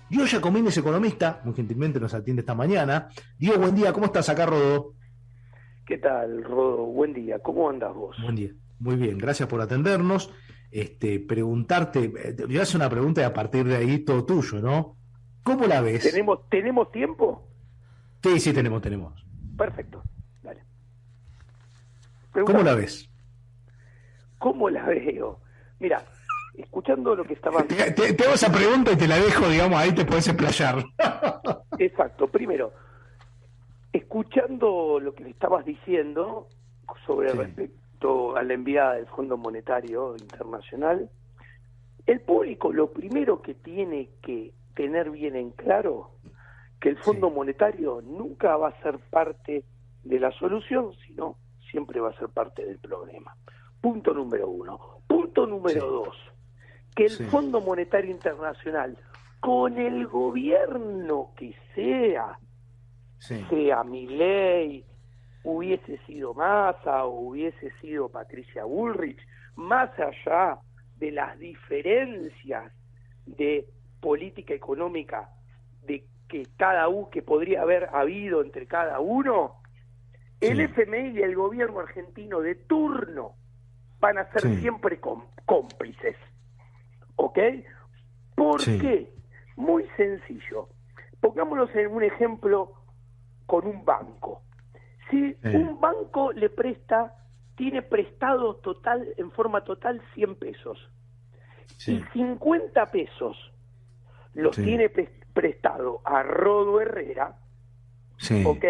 Diego Giacomini es economista, muy gentilmente nos atiende esta mañana. Diego, buen día, ¿cómo estás acá, Rodó? ¿Qué tal, Rodo? Buen día. ¿Cómo andas vos? Buen día. Muy bien, gracias por atendernos. Preguntarte, te voy a hacer una pregunta y a partir de ahí todo tuyo, ¿no? ¿Cómo la ves? ¿Tenemos tiempo? Sí, sí, tenemos. Perfecto. Dale. ¿Cómo la Pregúntame. ves? ¿Cómo la veo? Mira, escuchando lo que estabas... Te hago esa pregunta y te la dejo, digamos, ahí te podés explayar. Exacto. Primero, escuchando lo que le estabas diciendo sobre Sí, respecto a la enviada del Fondo Monetario Internacional, el público lo primero que tiene que tener bien en claro que el Fondo sí, Monetario nunca va a ser parte de la solución, sino siempre va a ser parte del problema. Punto número uno. Punto número sí, dos, que el sí, Fondo Monetario Internacional, con el gobierno que sí, sea Milei, hubiese sido Massa o hubiese sido Patricia Bullrich, más allá de las diferencias de política económica de que podría haber habido entre cada uno, el sí, FMI y el gobierno argentino de turno van a ser sí, siempre cómplices, ¿ok? ¿Por sí, qué? Muy sencillo. Pongámonos en un ejemplo con un banco. Si eh, un banco tiene prestado en forma total 100 pesos y sí, 50 pesos los sí, tiene prestado a Rodo Herrera, sí, ¿ok?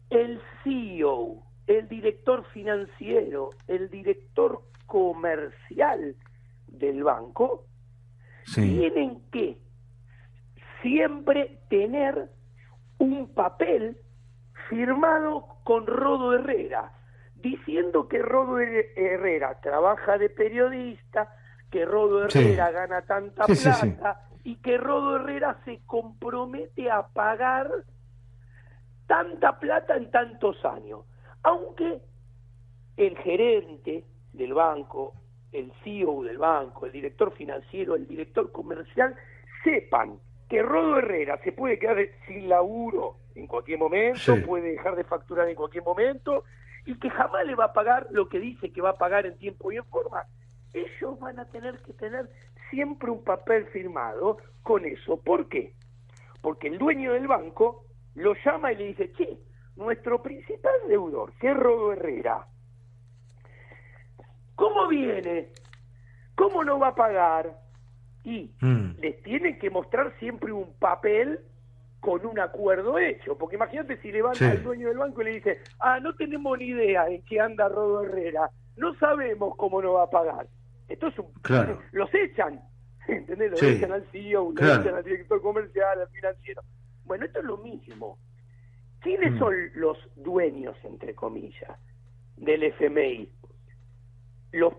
El CEO, el director financiero, el director comercial del banco sí, tienen que siempre tener un papel firmado con Rodo Herrera, diciendo que Rodo Herrera trabaja de periodista, que Rodo sí, Herrera gana tanta sí, sí, sí, plata y que Rodo Herrera se compromete a pagar tanta plata en tantos años. Aunque el gerente del banco, el CEO del banco, el director financiero, el director comercial, sepan que Rodo Herrera se puede quedar sin laburo en cualquier momento, sí, puede dejar de facturar en cualquier momento, y que jamás le va a pagar lo que dice que va a pagar en tiempo y en forma. Ellos van a tener que tener siempre un papel firmado con eso. ¿Por qué? Porque el dueño del banco lo llama y le dice, che, nuestro principal deudor, que es Rodo Herrera, ¿cómo viene? ¿Cómo no va a pagar? Y mm, les tienen que mostrar siempre un papel con un acuerdo hecho, porque imagínate si le van al sí, dueño del banco y le dice, no tenemos ni idea en qué anda Rodo Herrera, no sabemos cómo no va a pagar. Entonces claro, los echan, ¿entendés? Los echan sí, al CEO, lo echan claro, al director comercial, al financiero. Bueno, esto es lo mismo. ¿Quiénes mm, son los dueños, entre comillas, del FMI? Los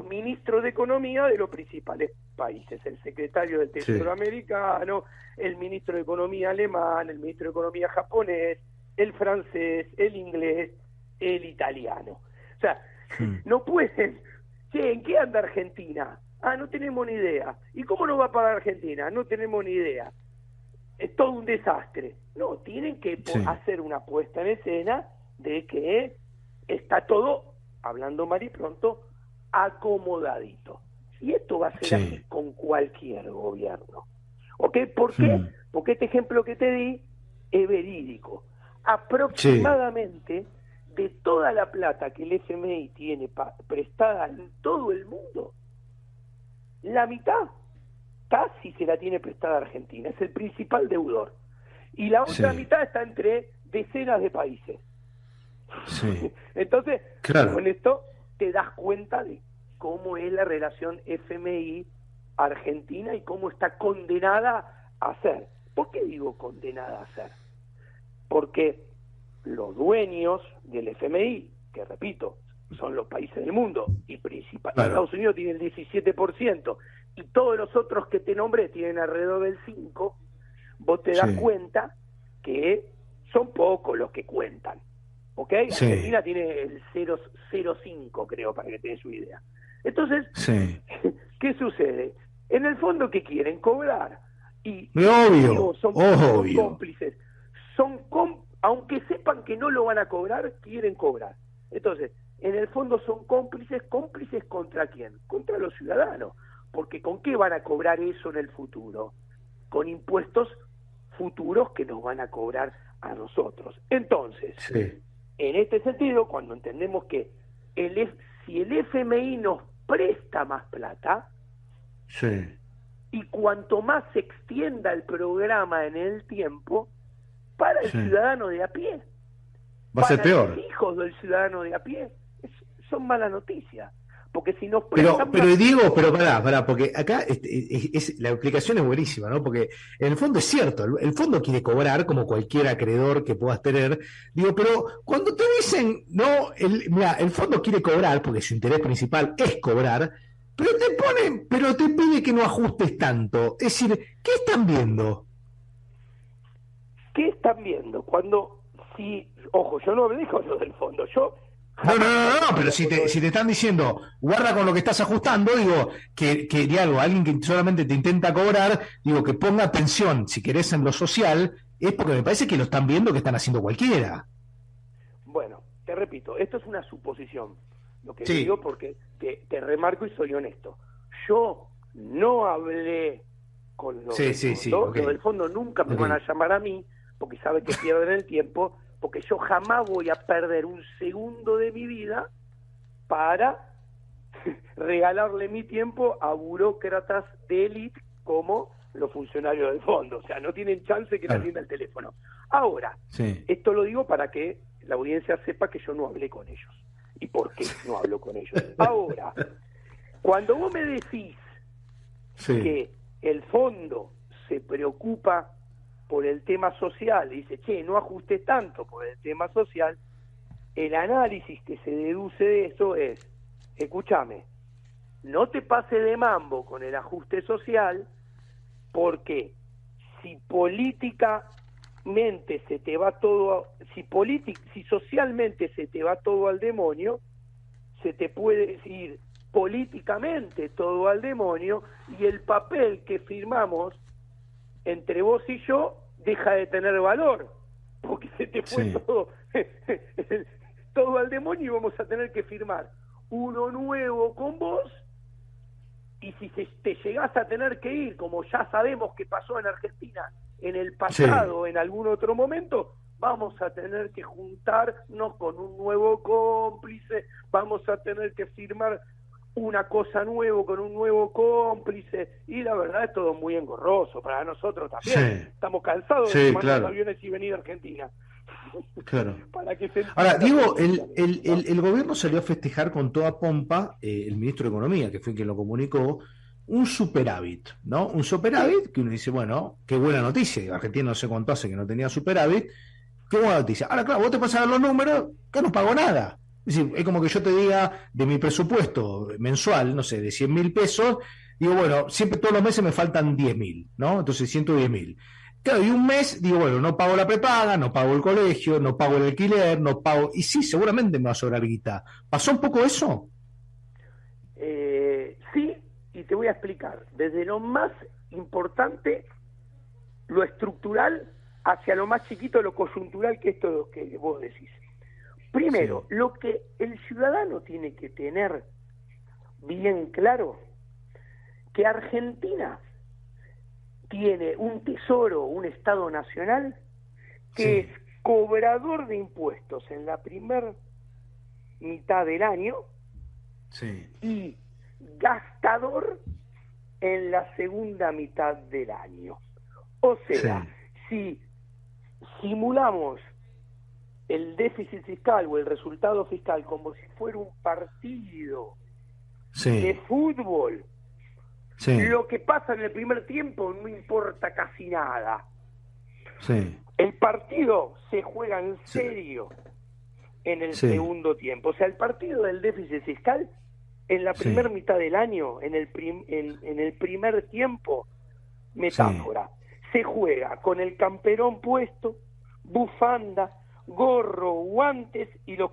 ministros de economía de los principales países, el secretario del Tesoro sí, americano, el ministro de economía alemán, el ministro de economía japonés, el francés, el inglés, el italiano. O sea, mm, no pueden, che, ¿en qué anda Argentina? No tenemos ni idea. ¿Y cómo nos va a pagar Argentina? No tenemos ni idea. Es todo un desastre. No, tienen que sí, hacer una puesta en escena de que está todo, hablando mal y pronto, acomodadito. Y esto va a ser así sí, con cualquier gobierno. ¿Ok? ¿Por qué? mm, Porque este ejemplo que te di es verídico. sí, Aproximadamente de toda la plata que el FMI tiene prestada en todo el mundo, la mitad casi se la tiene prestada Argentina, es el principal deudor. Y la otra sí, mitad está entre decenas de países. sí, Entonces, con claro, esto te das cuenta de cómo es la relación FMI-Argentina y cómo está condenada a ser. ¿Por qué digo condenada a ser? Porque los dueños del FMI, que repito, son los países del mundo, y claro, Estados Unidos tiene el 17%, y todos los otros que te nombré tienen alrededor del 5%, vos te das sí, cuenta que son pocos los que cuentan. ¿Ok? sí, Argentina tiene el 0,05, creo, para que te des una idea. Entonces, sí, ¿qué sucede? En el fondo, ¿qué quieren? Cobrar. Y obvio, digo, son cómplices. Aunque sepan que no lo van a cobrar, quieren cobrar. Entonces, en el fondo son cómplices ¿contra quién? Contra los ciudadanos. Porque ¿con qué van a cobrar eso en el futuro? Con impuestos futuros que nos van a cobrar a nosotros. Entonces, en este sentido, cuando entendemos que si el FMI nos presta más plata, y cuanto más se extienda el programa en el tiempo, para el ciudadano de a pie, va a ser peor. Los hijos del ciudadano de a pie, son malas noticias. Porque si nos prestan pero Diego, pará, porque acá la explicación es buenísima, ¿no? Porque en el fondo es cierto, el fondo quiere cobrar como cualquier acreedor que puedas tener. Digo, pero cuando te dicen, no, el fondo quiere cobrar, porque su interés principal es cobrar, pero te pide que no ajustes tanto. Es decir, ¿qué están viendo? ¿Qué están viendo? Ojo, yo no hablé con lo del fondo, No, pero si te están diciendo, guarda con lo que estás ajustando, digo, que alguien que solamente te intenta cobrar, digo, que ponga atención, si querés, en lo social, es porque me parece que lo están viendo que están haciendo cualquiera. Bueno, te repito, esto es una suposición, lo que digo, porque te remarco y soy honesto. Yo no hablé con los del fondo, los del fondo nunca me van a llamar a mí, porque saben que pierden el tiempo, porque yo jamás voy a perder un segundo de mi vida para regalarle mi tiempo a burócratas de élite como los funcionarios del fondo. O sea, no tienen chance que le atienda el teléfono. Ahora, esto lo digo para que la audiencia sepa que yo no hablé con ellos. ¿Y por qué no hablo con ellos? Ahora, cuando vos me decís que el fondo se preocupa por el tema social, dice, no ajustes tanto por el tema social, el análisis que se deduce de eso es, escúchame, no te pases de mambo con el ajuste social, porque si políticamente se te va todo, si socialmente se te va todo al demonio, se te puede ir políticamente todo al demonio, y el papel que firmamos entre vos y yo deja de tener valor, porque se te fue todo al demonio, y vamos a tener que firmar uno nuevo con vos, y si te llegás a tener que ir, como ya sabemos que pasó en Argentina en el pasado, en algún otro momento, vamos a tener que juntarnos con un nuevo cómplice, vamos a tener que firmar una cosa nueva con un nuevo cómplice, y la verdad es todo muy engorroso para nosotros también. Estamos cansados de tomar los aviones y venir a Argentina. Para que Ahora, Diego, el gobierno salió a festejar con toda pompa, el ministro de Economía, que fue quien lo comunicó, un superávit, ¿no? Un superávit que uno dice, bueno, qué buena noticia. Argentina no sé cuánto hace que no tenía superávit, qué buena noticia. Ahora, claro, vos te pasas a los números, que no pagó nada. Es decir, es como que yo te diga de mi presupuesto mensual, no sé, de 100.000 pesos, digo, bueno, siempre todos los meses me faltan 10.000, ¿no? Entonces 110.000. Claro, y un mes digo, bueno, no pago la prepaga, no pago el colegio, no pago el alquiler, no pago... Y sí, seguramente me va a sobrar guita. ¿Pasó un poco eso? Sí, y te voy a explicar. Desde lo más importante, lo estructural, hacia lo más chiquito, lo coyuntural, que esto que vos decís. Primero, lo que el ciudadano tiene que tener bien claro, que Argentina tiene un tesoro, un Estado nacional, que es cobrador de impuestos en la primera mitad del año y gastador en la segunda mitad del año. O sea, si simulamos el déficit fiscal o el resultado fiscal como si fuera un partido de fútbol, lo que pasa en el primer tiempo no importa casi nada. El partido se juega en serio en el segundo tiempo. O sea, el partido del déficit fiscal en la primera mitad del año, en el primer tiempo, metáfora, se juega con el camperón puesto, bufanda, gorro, guantes y los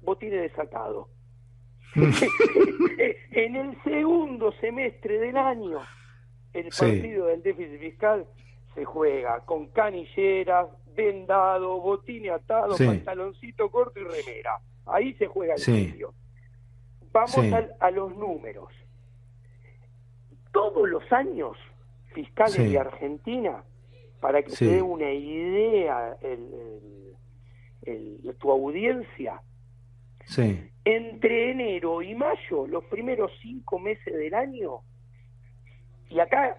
botines desatados. En el segundo semestre del año, el Sí. partido del déficit fiscal se juega con canilleras, vendado, botín atado, Sí. pantaloncito corto y remera. Ahí se juega el Sí. serio. Vamos Sí. a los números. Todos los años fiscales Sí. de Argentina, para que Sí. te dé una idea tu audiencia, Sí. entre enero y mayo, los primeros 5 meses del año, y acá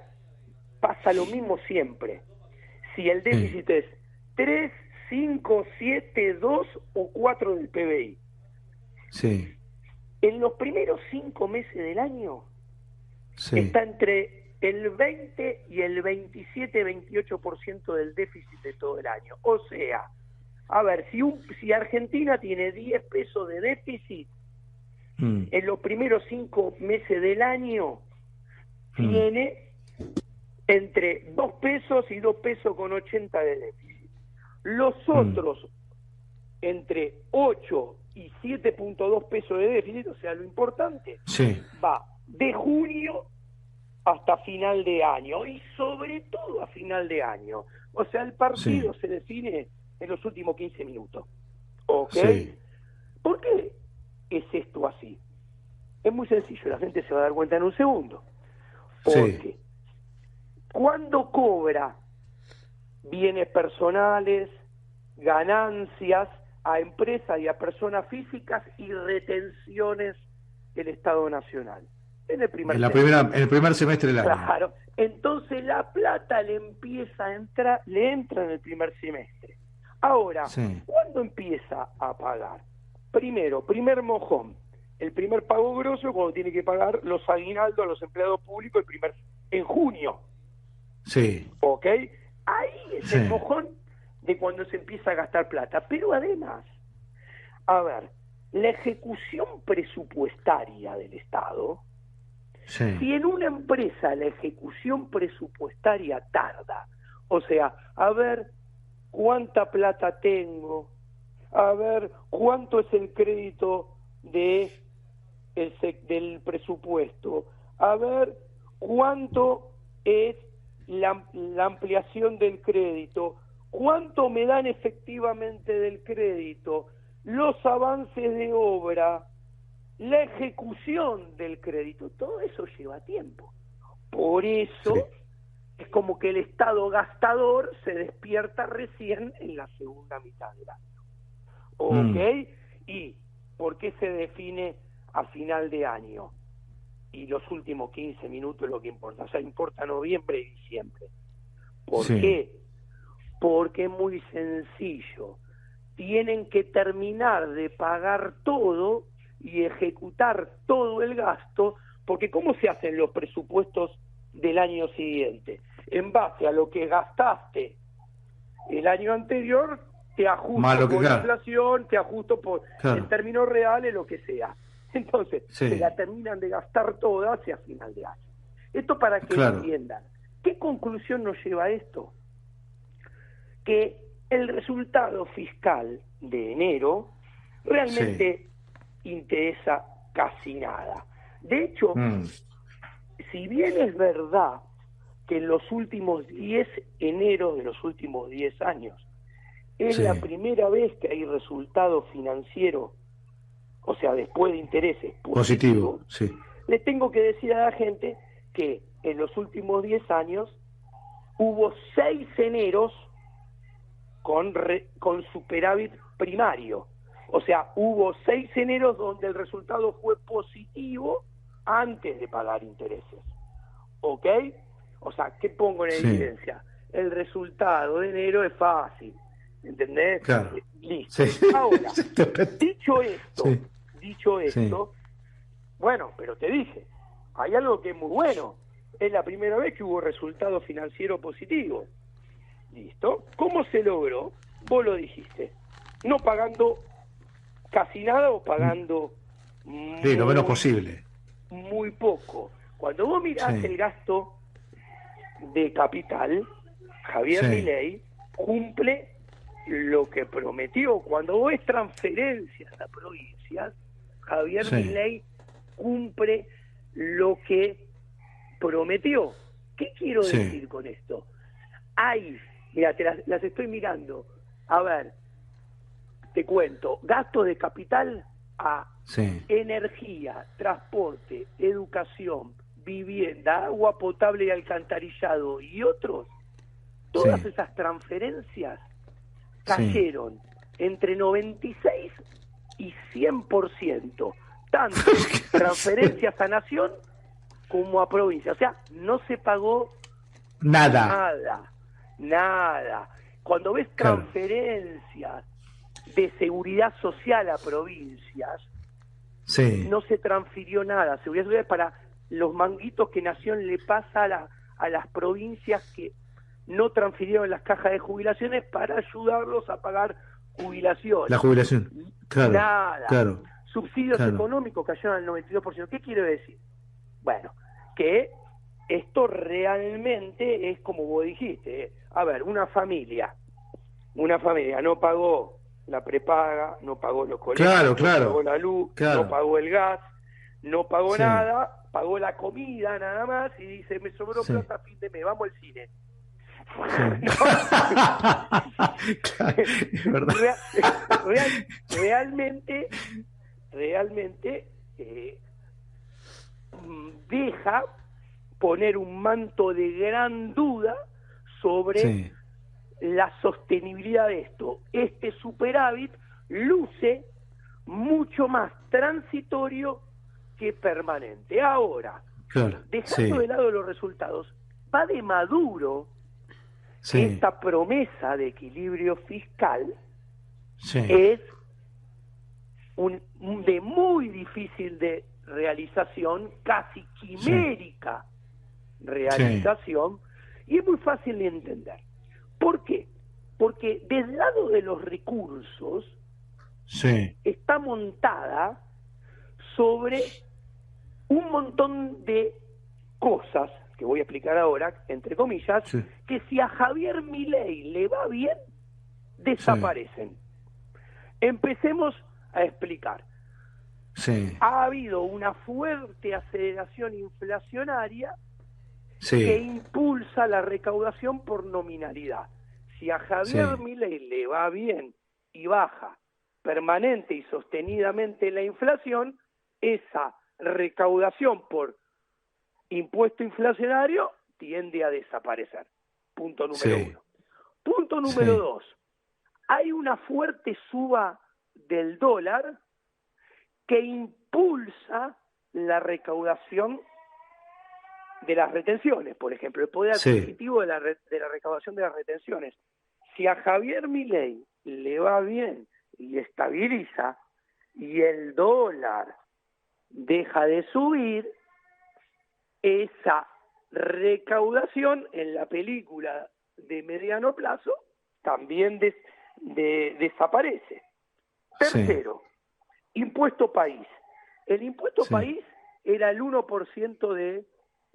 pasa lo mismo siempre, si el déficit es 3, 5, 7, 2 o 4 del PBI. Sí. En los primeros 5 meses del año Sí. está entre el 20 y el 27-28% del déficit de todo el año. O sea, a ver, si Argentina tiene 10 pesos de déficit, en los primeros 5 meses del año tiene entre 2 pesos y 2 pesos con 80 de déficit. Los otros, entre 8 y 7.2 pesos de déficit, o sea, lo importante, Sí. va de junio hasta final de año, y sobre todo a final de año. O sea, el partido se define en los últimos 15 minutos. ¿Ok? Sí. ¿Por qué es esto así? Es muy sencillo, la gente se va a dar cuenta en un segundo. Porque cuando cobra bienes personales, ganancias a empresas y a personas físicas y retenciones del Estado Nacional. En el primer En el primer semestre del año. Claro. Entonces la plata le empieza a entrar, le entra en el primer semestre. Ahora, ¿cuándo empieza a pagar? Primero, primer mojón, el primer pago grosso, cuando tiene que pagar los aguinaldos a los empleados públicos en junio. Sí. ¿Ok? Ahí es el mojón de cuando se empieza a gastar plata. Pero además, a ver, la ejecución presupuestaria del Estado, si en una empresa la ejecución presupuestaria tarda, o sea, a ver cuánta plata tengo, a ver cuánto es el crédito del presupuesto, a ver cuánto es la ampliación del crédito, cuánto me dan efectivamente del crédito, los avances de obra, la ejecución del crédito, todo eso lleva tiempo. Por eso es como que el Estado gastador se despierta recién en la segunda mitad del año. ¿Ok? ¿Y por qué se define a final de año? Y los últimos 15 minutos es lo que importa. O sea, importa noviembre y diciembre. ¿Por qué? Porque es muy sencillo. Tienen que terminar de pagar todo y ejecutar todo el gasto, porque ¿cómo se hacen los presupuestos del año siguiente? En base a lo que gastaste el año anterior, te ajusto por inflación, te ajusto por en términos reales, lo que sea. Entonces, se la terminan de gastar toda hacia final de año. Esto para que entiendan. ¿Qué conclusión nos lleva esto? Que el resultado fiscal de enero realmente interesa casi nada. De hecho, si bien es verdad que en los últimos 10 eneros de los últimos 10 años es la primera vez que hay resultado financiero, o sea, después de intereses positivo, les tengo que decir a la gente que en los últimos 10 años hubo 6 eneros con superávit primario. O sea, hubo 6 eneros donde el resultado fue positivo antes de pagar intereses. ¿Ok? O sea, ¿qué pongo en evidencia? El resultado de enero es fácil. ¿Entendés? Claro. Listo. Ahora, dicho esto, bueno, pero te dije, hay algo que es muy bueno. Es la primera vez que hubo resultado financiero positivo. ¿Listo? ¿Cómo se logró? Vos lo dijiste. No pagando casi nada o pagando lo menos posible. Muy poco. Cuando vos mirás el gasto de capital, Javier Milei cumple lo que prometió. Cuando vos ves transferencias a provincias, Javier Milei cumple lo que prometió. ¿Qué quiero Sí. decir con esto? Mira, las estoy mirando. A ver, te cuento, gasto de capital a Sí. energía, transporte, educación, vivienda, agua potable y alcantarillado y otros, todas Sí. esas transferencias Sí. cayeron entre 96 y 100%, tanto transferencias a nación como a provincia. O sea, no se pagó Nada. nada. Cuando ves Claro. transferencias de seguridad social a provincias, Sí. no se transfirió nada. Seguridad social es para los manguitos que Nación le pasa a las provincias que no transfirieron las cajas de jubilaciones para ayudarlos a pagar jubilaciones. La jubilación. Claro. Nada. Claro. Subsidios Claro. económicos cayeron al 92%. ¿Qué quiero decir? Bueno, que esto realmente es como vos dijiste. A ver, una familia no pagó la prepaga, no pagó los colegios, Claro, no claro. pagó la luz, Claro. no pagó el gas, no pagó Sí. nada, pagó la comida nada más y dice, me sobró Sí. plata a fin de mes, vamos al cine. Claro, es verdad. Realmente deja poner un manto de gran duda sobre Sí. la sostenibilidad de esto. Este superávit luce mucho más transitorio que permanente. Ahora, Claro. dejando Sí. de lado los resultados, va de maduro Sí. que esta promesa de equilibrio fiscal Sí. es de muy difícil de realización, casi quimérica realización, y es muy fácil de entender. ¿Por qué? Porque del lado de los recursos Sí. está montada sobre un montón de cosas que voy a explicar ahora, entre comillas, Sí. que si a Javier Milei le va bien, desaparecen. Empecemos a explicar. Sí. Ha habido una fuerte aceleración inflacionaria que Sí. impulsa la recaudación por nominalidad. Si a Javier Sí. Milei le va bien y baja permanente y sostenidamente la inflación, esa recaudación por impuesto inflacionario tiende a desaparecer. Punto número Sí. uno. Punto número Sí. dos. Hay una fuerte suba del dólar que impulsa la recaudación de las retenciones, por ejemplo, el poder Sí. adquisitivo de la recaudación de las retenciones. Si a Javier Milei le va bien y estabiliza y el dólar deja de subir, esa recaudación en la película de mediano plazo también desaparece. Tercero, impuesto país. El impuesto Sí. país era el 1% de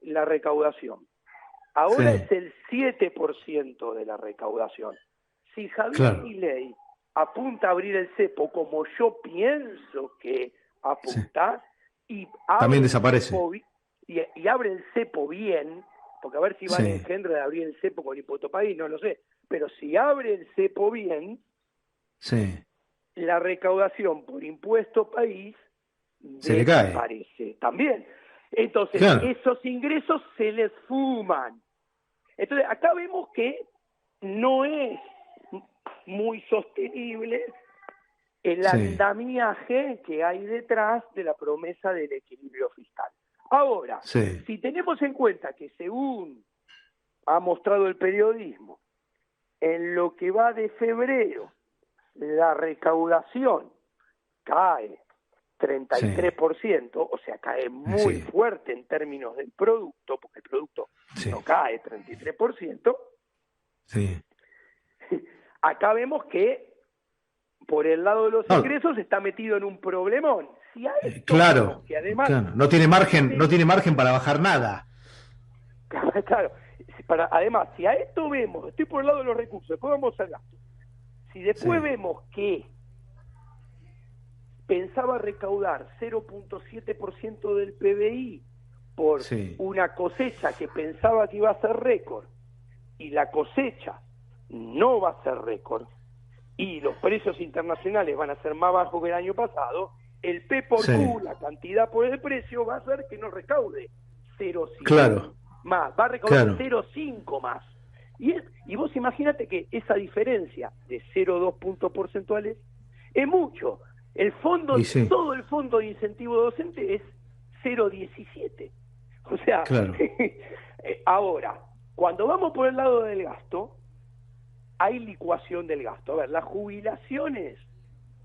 la recaudación. Ahora Sí. es el 7% de la recaudación. Si Javier Claro. Milei apunta a abrir el cepo como yo pienso que apunta, y abre También el desaparece. cepo y abre el cepo bien, porque a ver si van Sí. en engendro de abrir el cepo con impuesto país, no lo sé, pero si abre el cepo bien, Sí. la recaudación por impuesto país Se le cae. desaparece también. Entonces, Claro. esos ingresos se les fuman. Entonces, acá vemos que no es muy sostenible el Sí. andamiaje que hay detrás de la promesa del equilibrio fiscal. Ahora, Sí. si tenemos en cuenta que según ha mostrado el periodismo, en lo que va de febrero, la recaudación cae 33%, o sea, cae muy Sí. fuerte en términos del producto, porque el producto Sí. no cae 33%, Sí. acá vemos que por el lado de los No. ingresos está metido en un problemón. Si a esto Claro. vemos que además... Claro. No tiene margen para bajar nada. Claro, además, si a esto vemos, estoy por el lado de los recursos, después vamos al gasto. Si después Sí. vemos que pensaba recaudar 0.7% del PBI por sí, una cosecha que pensaba que iba a ser récord y la cosecha no va a ser récord y los precios internacionales van a ser más bajos que el año pasado, el P por sí, Q, la cantidad por el precio, va a hacer que no recaude 0,5 claro, más, va a recaudar claro, 0,5 más. Y vos imagínate que esa diferencia de 0,2 puntos porcentuales es mucho. El fondo, y sí, todo el fondo de incentivo docente es 0,17. O sea, claro. ahora, cuando vamos por el lado del gasto, hay licuación del gasto. A ver, las jubilaciones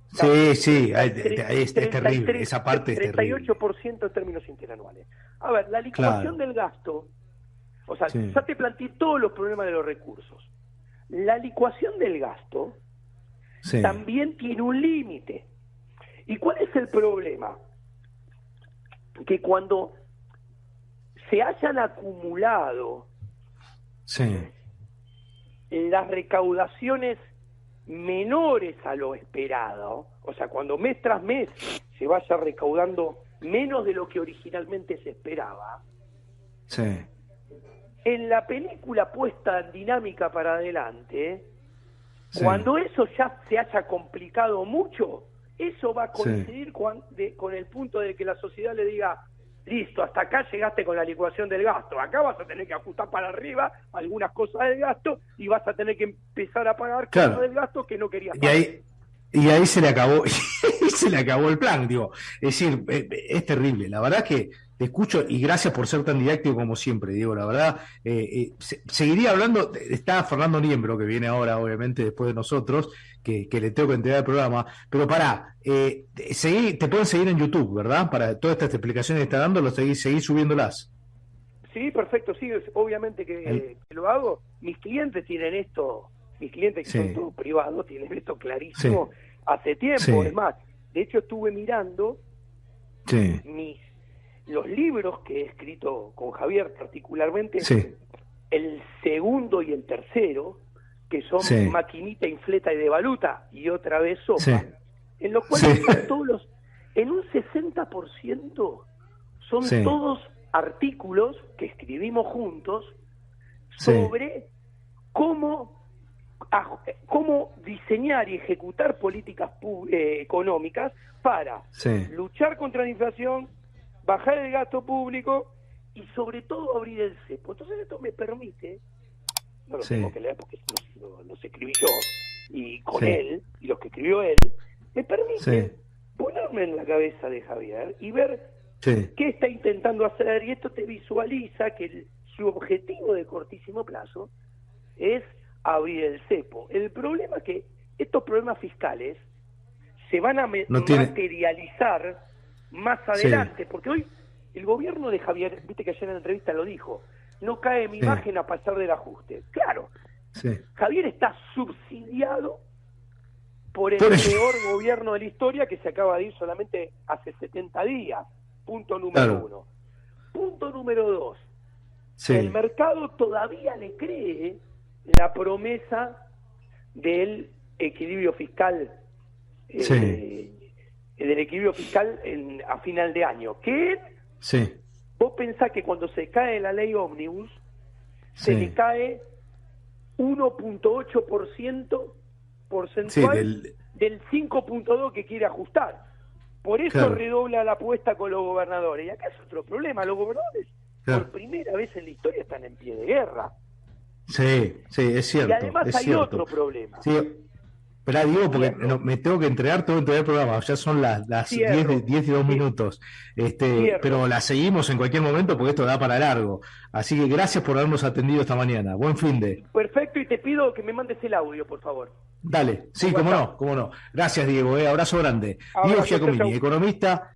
Sí, sí, es 33, terrible, esa parte es terrible. 38% en términos interanuales. A ver, la licuación Claro, del gasto, o sea, sí, ya te planteé todos los problemas de los recursos. La licuación del gasto sí, también tiene un límite. ¿Y cuál es el problema? Que cuando se hayan acumulado sí, las recaudaciones menores a lo esperado, o sea, cuando mes tras mes se vaya recaudando menos de lo que originalmente se esperaba, sí, en la película puesta en dinámica para adelante, sí, cuando eso ya se haya complicado mucho, eso va a sí, coincidir con el punto de que la sociedad le diga, listo, hasta acá llegaste con la licuación del gasto, acá vas a tener que ajustar para arriba algunas cosas del gasto y vas a tener que empezar a pagar cosas claro. del gasto que no querías Y pagar. ahí se le acabó, y se le acabó el plan, digo. Es decir, es terrible. La verdad que te escucho y gracias por ser tan didáctico como siempre, Diego. La verdad, seguiría hablando, está Fernando Niembro, que viene ahora, obviamente, después de nosotros, que le tengo que entregar el programa. Pero pará, te pueden seguir en YouTube, ¿verdad? Para todas estas explicaciones que está dando, seguís subiéndolas. Sí, perfecto, sí, obviamente El- que lo hago. Mis clientes tienen esto, mis clientes que son sí, todos privados, tienen esto sí, clarísimo hace tiempo. sí, Es más, de hecho estuve mirando sí, los libros que he escrito con Javier, particularmente sí, el segundo y el tercero, que son sí, Maquinita, Infleta y Devaluta, y otra vez Sopa, sí, en los sí, cuales están todos en un 60% son sí, todos artículos que escribimos juntos sí, sobre cómo diseñar y ejecutar políticas económicas para sí, luchar contra la inflación, bajar el gasto público y sobre todo abrir el cepo. Entonces esto me permite, no lo sí, tengo que leer porque los escribí yo y con sí, él y los que escribió él, me permite sí, ponerme en la cabeza de Javier y ver sí, qué está intentando hacer, y esto te visualiza que su objetivo de cortísimo plazo es abrir el cepo. El problema es que estos problemas fiscales se van a no tiene, materializar más sí, adelante, porque hoy el gobierno de Javier, viste que ayer en la entrevista lo dijo, no cae mi sí, imagen a pasar del ajuste. Claro, sí. Javier está subsidiado por el Por eso, peor gobierno de la historia que se acaba de ir solamente hace 70 días. Punto número claro, uno. Punto número dos. El sí, mercado todavía le cree la promesa del equilibrio fiscal, sí, del equilibrio fiscal a final de año. Que sí, vos pensás que cuando se cae la ley ómnibus, se le sí, cae 1,8% sí, porcentual del 5,2 que quiere ajustar. Por eso claro, redobla la apuesta con los gobernadores. Y acá es otro problema. Los gobernadores, por claro, primera vez en la historia, están en pie de guerra. sí, sí, es Y cierto, además es hay cierto. otro problema. Sí, pero digo, porque Cierro, me tengo que entregar todo el programa, ya son las 10, cierro, 10 y 2 minutos, pero cierro. la seguimos en cualquier momento porque esto da para largo. Así que gracias por habernos atendido esta mañana. Buen fin de. Perfecto, y te pido que me mandes el audio, por favor. Dale, Por sí, cómo WhatsApp. no, cómo no. Gracias, Diego, abrazo grande. Diego Abrazo, chau, Giacomini, chau. economista.